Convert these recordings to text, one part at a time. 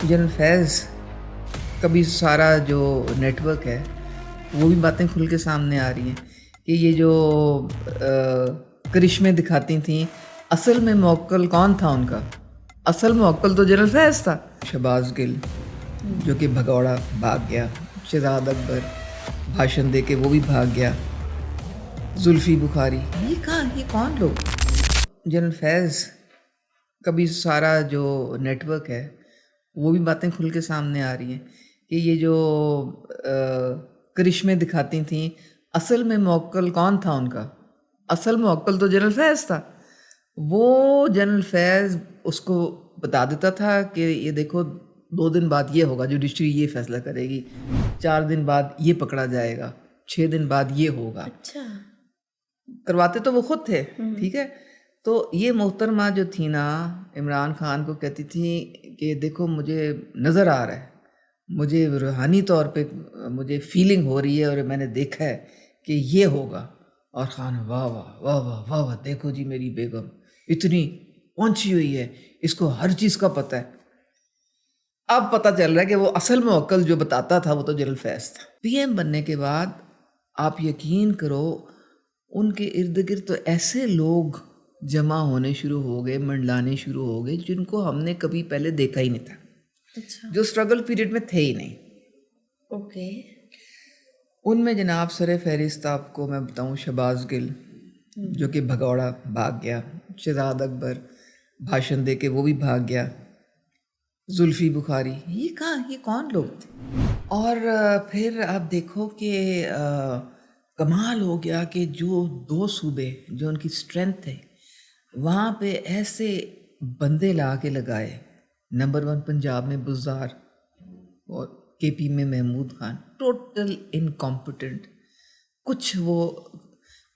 General फैज़ कभी सारा जो नेटवर्क है वो भी बातें खुल के सामने आ रही हैं कि ये जो करिश्मे दिखाती थी, असल में मौक्कल कौन था उनका? असल मौक्कल तो जनरल फैज़ था। शहबाज गिल जो कि भगौड़ा भाग गया, शहजाद अकबर भाषण दे के वो भी भाग गया, जुल्फ़ी बुखारी, ये कौन लोग? जनरल फैज़ कभी सारा जो नेटवर्क है वो भी बातें खुल के सामने आ रही हैं कि ये जो करिश्मे दिखाती थी, असल में मौक्कल कौन था उनका? असल मौक्कल तो जनरल फैज़ था। वो जनरल फैज़ उसको बता देता था कि ये देखो 2 दिन बाद ये होगा, जुडिशरी ये फैसला करेगी, 4 दिन बाद ये पकड़ा जाएगा, 6 दिन बाद ये होगा। अच्छा। करवाते तो वो खुद थे, ठीक है। तो ये मोहतरमा जो थी ना, इमरान खान को कहती थी कि देखो मुझे नज़र आ रहा है, मुझे रूहानी तौर पे मुझे फीलिंग हो रही है और मैंने देखा है कि ये होगा। और खान वाह वाह वाह वाह वाह वाह, देखो जी मेरी बेगम इतनी पहुंची हुई है, इसको हर चीज़ का पता है। अब पता चल रहा है कि वो असल मौक्कल जो बताता था वो तो जनरल फैज़ था। पीएम बनने के बाद आप यकीन करो उनके इर्द गिर्द तो ऐसे लोग जमा होने शुरू हो गए, मंडलाने शुरू हो गए जिनको हमने कभी पहले देखा ही नहीं था, अच्छा। जो स्ट्रगल पीरियड में थे ही नहीं। ओके। उनमें जनाब सर फहरिस्त आपको मैं बताऊं, शहबाज गिल जो कि भगौड़ा भाग गया, शहजाद अकबर भाषण दे के वो भी भाग गया, जुल्फ़ी बुखारी, ये कौन लोग थे? और फिर आप देखो कि कमाल हो गया कि जो 2 सूबे जो उनकी स्ट्रेंथ थे वहाँ पे ऐसे बंदे ला के लगाए। नंबर 1 पंजाब में बुज़दार और केपी में महमूद खान, टोटल इनकॉम्पिटेंट कुछ वो।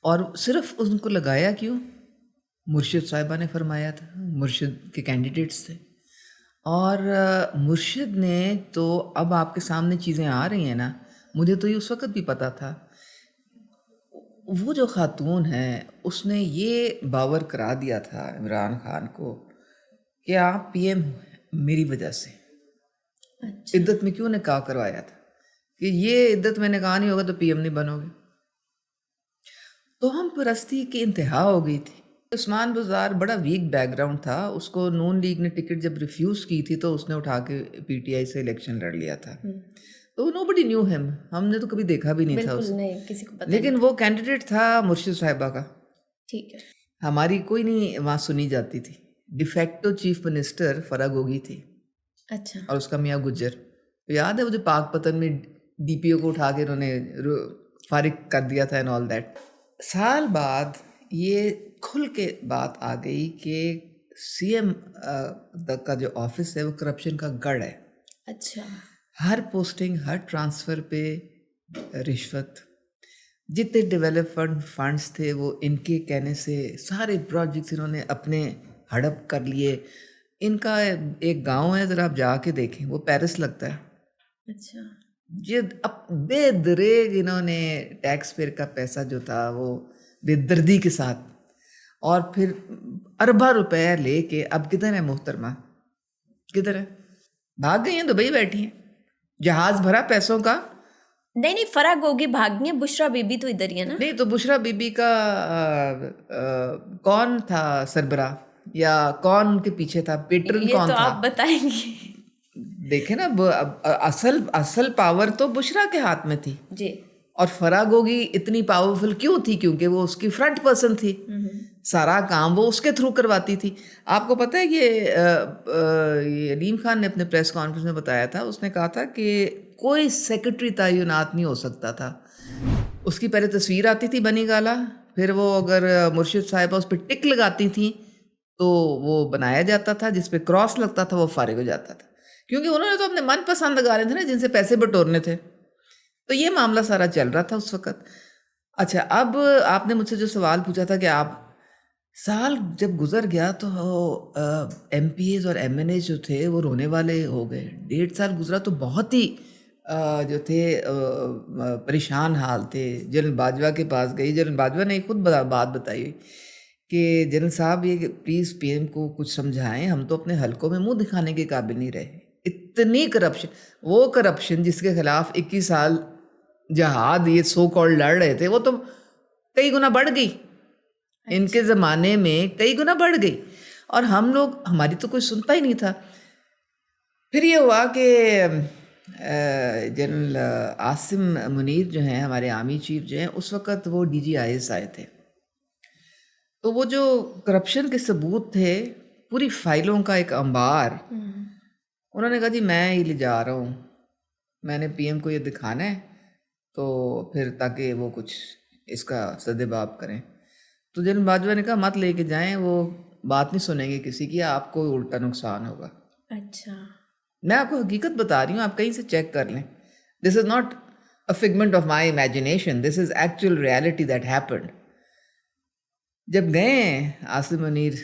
और सिर्फ उनको लगाया क्यों? मुर्शिद साहिबा ने फरमाया था, मुर्शिद के कैंडिडेट्स थे। और मुर्शिद ने तो अब आपके सामने चीज़ें आ रही हैं ना, मुझे तो ये उस वक़्त भी पता था। वो जो ख़ातून है उसने ये बावर करा दिया था इमरान खान को कि आप पीएम मेरी वजह से। अच्छा। इद्दत में क्यों निकाह करवाया था कि ये इद्दत में निकाह नहीं होगा तो पीएम नहीं बनोगे। तो हम परस्ती की इंतहा हो गई थी। उस्मान बुज़दार बड़ा वीक बैकग्राउंड था, उसको नून लीग ने टिकट जब रिफ्यूज़ की थी तो उसने उठा के पीटीआई से इलेक्शन लड़ लिया था। तो नोबडी न्यू हिम, हमने तो कभी देखा भी नहीं था बिल्कुल उसे, नहीं, किसी को पता लेकिन नहीं। वो कैंडिडेट था मुर्शिद साहिबा का। ठीक है। हमारी कोई नहीं वहाँ सुनी जाती थी। डिफेक्टो चीफ मिनिस्टर फराग होगी थी अच्छा। और उसका मियाँ गुज्जर। तो याद है वो जो पाकपतन में डीपीओ को उठा के उन्होंने फारिग कर दिया था एंड ऑल दैट। साल बाद ये खुल के बात आ गई कि सीएम का जो ऑफिस है वो करप्शन का गढ़ है। अच्छा। हर पोस्टिंग, हर ट्रांसफ़र पे रिश्वत। जितने डेवलपमेंट फंड्स थे वो इनके कहने से सारे प्रोजेक्ट्स इन्होंने अपने हड़प कर लिए। इनका एक गांव है, ज़रा आप जाके देखें, वो पेरिस लगता है। अच्छा। ये अब बेदरेग इन्होंने टैक्स पेयर का पैसा जो था वो बेदर्दी के साथ, और फिर अरबा रुपए लेके अब किधर है मोहतरमा? किधर है? भाग गई हैं, दुबई बैठी हैं, जहाज भरा पैसों का। नहीं, फराग होगी भागनी है। बुशरा बीबी तो इधर ही है ना? नहीं तो बुशरा बीबी का कौन था सरबरा, या कौन उनके पीछे था, पेट्रन ये कौन तो था? आप बताएंगे। देखे ना, असल पावर तो बुशरा के हाथ में थी। जी। और फराग होगी इतनी पावरफुल क्यों थी? क्योंकि वो उसकी फ्रंट पर्सन थी, सारा काम वो उसके थ्रू करवाती थी। आपको पता है ये अलीम खान ने अपने प्रेस कॉन्फ्रेंस में बताया था, उसने कहा था कि कोई सेक्रेटरी तैनात नहीं हो सकता था। उसकी पहले तस्वीर आती थी बनी गाला, फिर वो अगर मुर्शिद साहिबा उस पर टिक लगाती थी तो वो बनाया जाता था, जिस पे क्रॉस लगता था वो फारिग हो जाता था, क्योंकि उन्होंने तो अपने मनपसंद गाने थे ना जिनसे पैसे बटोरने थे। तो ये मामला सारा चल रहा था उस वक़्त। अच्छा, अब आपने मुझसे जो सवाल पूछा था कि आप, साल जब गुजर गया तो एमपीएस और एमएनए जो थे वो रोने वाले हो गए। 1.5 साल गुजरा तो बहुत ही जो थे परेशान हाल थे। जनरल बाजवा के पास गई, जनरल बाजवा ने खुद बात बताई कि जनरल साहब ये प्लीज़ पीएम को कुछ समझाएं, हम तो अपने हलकों में मुंह दिखाने के काबिल नहीं रहे। इतनी करप्शन, वो करप्शन जिसके खिलाफ 21 साल जहाद ये सो कॉल्ड लड़ रहे थे, वो तो कई गुना बढ़ गई, इनके ज़माने में कई गुना बढ़ गई, और हम लोग, हमारी तो कोई सुनता ही नहीं था। फिर ये हुआ कि जनरल आसिम मुनीर जो हैं, हमारे आर्मी चीफ जो हैं, उस वक़्त वो DGIS आए थे। तो वो जो करप्शन के सबूत थे, पूरी फाइलों का एक अंबार, उन्होंने कहा जी मैं ही ले जा रहा हूँ, मैंने PM को ये दिखाना है, तो फिर ताकि वो कुछ इसका सदेबाब करें। तो जनरल बाजवा ने कहा मत लेके जाएं, वो बात नहीं सुनेंगे किसी की, आपको उल्टा नुकसान होगा। अच्छा, मैं आपको हकीकत बता रही हूँ, आप कहीं से चेक कर लें। This is not a figment of my imagination, this is actual reality that happened. जब गए आसिम मुनीर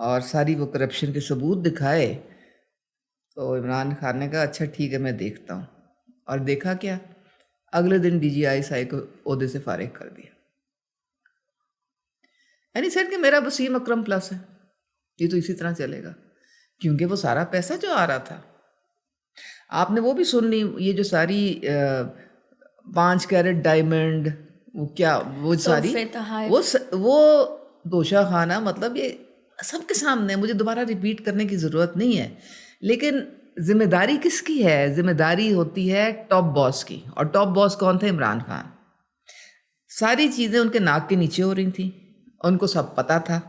और सारी वो करप्शन के सबूत दिखाए, तो इमरान खान ने कहा अच्छा ठीक है मैं देखता हूँ, और देखा क्या, अगले दिन DGIS को ओहदे से फारिग कर दिया। यानी सेड कि मेरा वसीम अकरम प्लस है, ये तो इसी तरह चलेगा, क्योंकि वो सारा पैसा जो आ रहा था, आपने वो भी सुन ली, ये जो सारी 5 कैरेट डायमंड, वो क्या, वो सारी वो दोषा खाना, मतलब ये सबके सामने, मुझे दोबारा रिपीट करने की ज़रूरत नहीं है, लेकिन जिम्मेदारी किसकी है? जिम्मेदारी होती है टॉप बॉस की, और टॉप बॉस कौन थे? इमरान खान। सारी चीज़ें उनके नाक के नीचे हो रही थी, उनको सब पता था,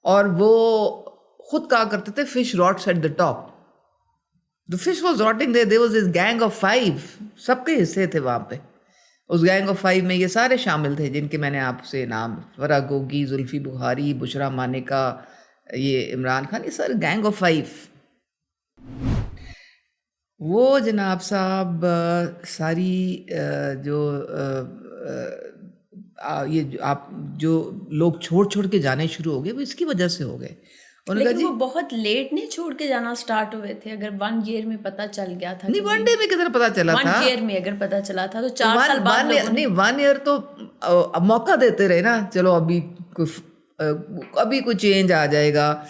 और वो खुद कहा करते थे fish rots at the top, the fish was rotting there was this gang of 5, सबके हिस्से थे वहाँ पे। उस गैंग ऑफ 5 में ये सारे शामिल थे जिनके मैंने आपसे नाम, फराह गोगी, जुल्फी बुखारी, बुशरा मानेका, ये इमरान खान, ये सारे गैंग ऑफ 5। वो जनाब साहब सारी जो ये जो लोग छोड़ के जाने शुरू हो गए, वो इसकी वजह से हो गए। लेकिन वो बहुत लेट नहीं छोड़ के जाना स्टार्ट हुए थे, अगर 1 ईयर में पता चल गया था। नहीं, 1 डे में किधर पता चला था? 1 ईयर में अगर पता चला था तो 4 साल बाद नहीं, 1 ईयर तो मौका देते रहे ना, चलो अभी कोई चेंज आ जाएगा।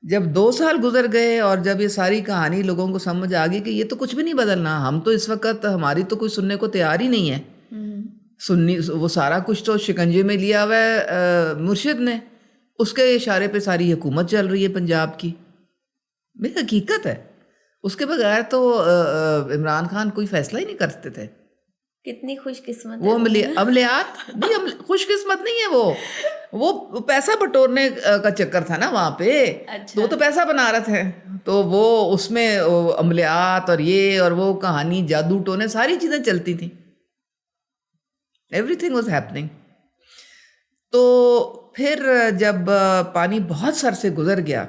जब 2 साल गुजर गए और जब ये सारी कहानी लोगों को समझ आ गई कि ये तो कुछ भी नहीं बदलना, हम तो इस वक्त, हमारी तो कोई सुनने को तैयार ही नहीं है, सुन्नी, वो सारा कुछ तो शिकंजे में लिया हुआ है मुर्शिद ने, उसके इशारे पे सारी हुकूमत चल रही है पंजाब की। ये हकीकत है, उसके बगैर तो इमरान खान कोई फैसला ही नहीं करते थे। कितनी खुशकिस्मत वो अमलियात नहीं, खुशकिस्मत नहीं है वो पैसा बटोरने का चक्कर था ना वहाँ पे। अच्छा। तो पैसा बना रहे थे, तो वो उसमें अमलियात और ये और वो कहानी, जादू टोने, सारी चीज़ें चलती थी, एवरीथिंग वाज हैपनिंग। तो फिर जब पानी बहुत सर से गुजर गया,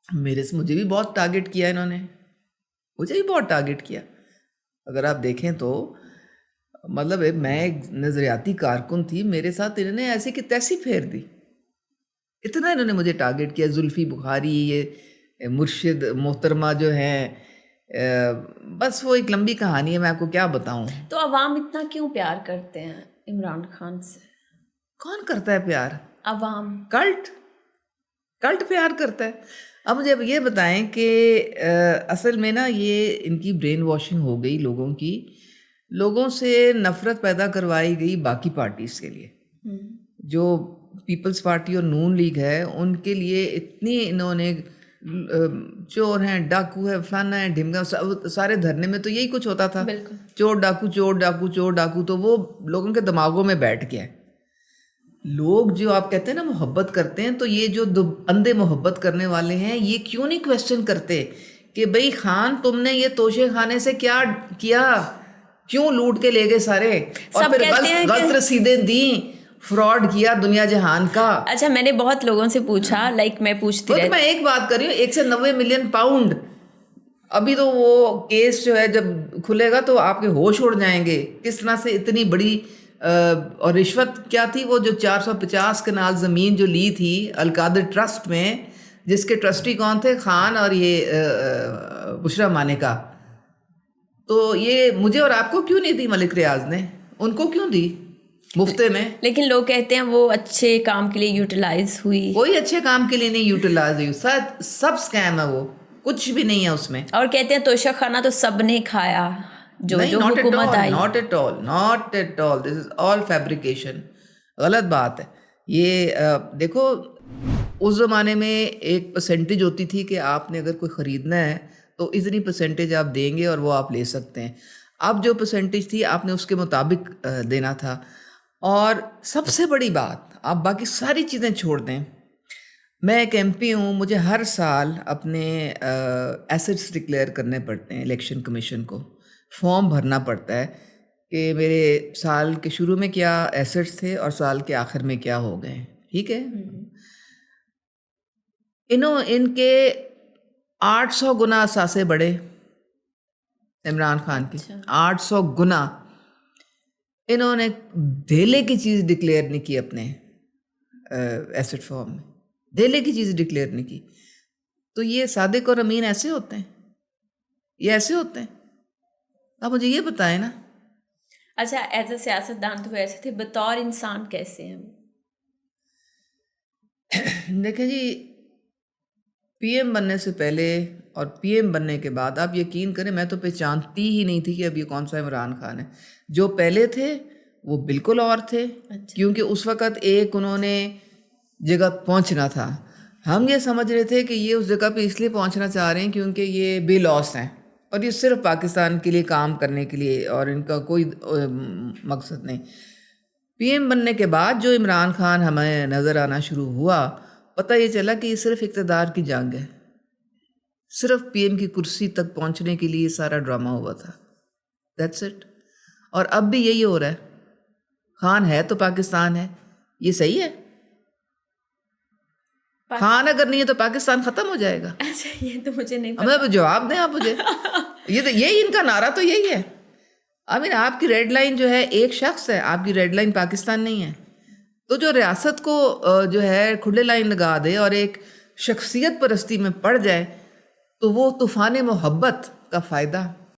मुझे भी बहुत टारगेट किया इन्होंने, मुझे भी बहुत टारगेट किया। अगर आप देखें तो मतलब मैं एक नज़रियाती कारकुन थी, मेरे साथ इन्होंने ऐसी की तैसी फेर दी, इतना इन्होंने मुझे टारगेट किया। जुल्फी बुखारी, ये मुर्शिद मोहतरमा जो हैं, बस वो एक लंबी कहानी है, मैं आपको क्या बताऊं। तो अवाम इतना क्यों प्यार करते हैं इमरान खान से? कौन करता है प्यार? अवाम, कल्ट प्यार करता है। अब मुझे ये बताएं कि असल में ना ये इनकी ब्रेन वॉशिंग हो गई लोगों की, लोगों से नफ़रत पैदा करवाई गई बाकी पार्टीज़ के लिए। जो पीपल्स पार्टी और नून लीग है, उनके लिए इतनी इन्होंने चोर हैं, डाकू है, फलाना है, ढिमका, सारे धरने में तो यही कुछ होता था, चोर डाकू चोर डाकू चोर डाकू। तो वो लोगों के दिमागों में बैठ गया। लोग जो आप कहते हैं ना मोहब्बत करते हैं, तो ये जो अंधे मोहब्बत करने वाले हैं, ये क्यों नहीं क्वेश्चन करते कि भाई खान तुमने ये तोशे खाने से क्या किया, क्यों लूट के ले गए सारे, और फिर गलत रसीदें दी, फ्रॉड किया दुनिया जहान का। अच्छा, मैंने बहुत लोगों से पूछा, मैं पूछती रहती, मैं एक बात कर रही हूँ, 190 मिलियन पाउंड। अभी तो वो केस जो है जब खुलेगा तो आपके होश उड़ जाएंगे, किस तरह से इतनी बड़ी और रिश्वत क्या थी। वो जो 450 कनाल ज़मीन जो ली थी अलकादर ट्रस्ट में, जिसके ट्रस्टी कौन थे? खान और ये बुशरा मानेका। तो ये मुझे और आपको क्यों नहीं दी मलिक रियाज ने, उनको क्यों दी मुफ्ते में? लेकिन लोग कहते हैं वो अच्छे काम के लिए यूटिलाइज हुई। कोई अच्छे काम के लिए नहीं यूटिलाइज हुई, सब स्कैम है वो। कुछ भी नहीं है उसमें। और कहते हैं तोशा खाना तो सबने खाया, जो नहीं, जो नॉट एट हुकूमत all, I. Not at all, not at all, this is all fabrication. गलत बात है ये। देखो, उस ज़माने में एक परसेंटेज होती थी कि आपने अगर कोई ख़रीदना है तो इतनी परसेंटेज आप देंगे और वो आप ले सकते हैं। अब जो परसेंटेज थी आपने उसके मुताबिक देना था। और सबसे बड़ी बात, आप बाकी सारी चीज़ें छोड़ दें, मैं एक एमपी हूँ, मुझे हर साल अपने एसेट्स डिक्लेयर करने पड़ते हैं इलेक्शन कमीशन को, फॉर्म भरना पड़ता है कि मेरे साल के शुरू में क्या एसेट्स थे और साल के आखिर में क्या हो गए। ठीक है, इनके 800 गुना असासे बढ़े इमरान खान के। 800 गुना इन्होंने धेले की चीज़ डिक्लेयर नहीं की अपने एसेट फॉर्म में, धेले की चीज़ डिक्लेयर नहीं की। तो ये सादिक और अमीन ऐसे होते हैं, ये ऐसे होते हैं? आप मुझे ये बताएं ना। अच्छा, एज ए सियासतदान तो ऐसे थे, बतौर इंसान कैसे हैं? देखें जी, पीएम बनने से पहले और पीएम बनने के बाद आप यकीन करें, मैं तो पहचानती ही नहीं थी कि अब ये कौन सा इमरान खान है। जो पहले थे वो बिल्कुल और थे। अच्छा। क्योंकि उस वक़्त एक उन्होंने जगह पहुंचना था, हम ये समझ रहे थे कि ये उस जगह पे इसलिए पहुंचना चाह रहे हैं क्योंकि ये बेलॉस हैं और ये सिर्फ पाकिस्तान के लिए काम करने के लिए, और इनका कोई मकसद नहीं। पीएम बनने के बाद जो इमरान खान हमें नज़र आना शुरू हुआ, पता ये चला कि ये सिर्फ इक़्तिदार की जंग है, सिर्फ पीएम की कुर्सी तक पहुंचने के लिए सारा ड्रामा हुआ था। That's it. और अब भी यही हो रहा है। खान है तो पाकिस्तान है, ये सही है? खान अगर नहीं है तो पाकिस्तान ख़त्म हो जाएगा। अच्छा, ये तो मुझे नहीं पता। अब जवाब दें आप मुझे। ये तो यही इनका नारा तो यही है। आई मीन, आपकी रेड लाइन जो है एक शख्स है, आपकी रेड लाइन पाकिस्तान नहीं है। तो जो रियासत को जो है खुले लाइन लगा दे और एक शख्सियत परस्ती में पड़ जाए तो वो तूफ़ान मोहब्बत का फ़ायदा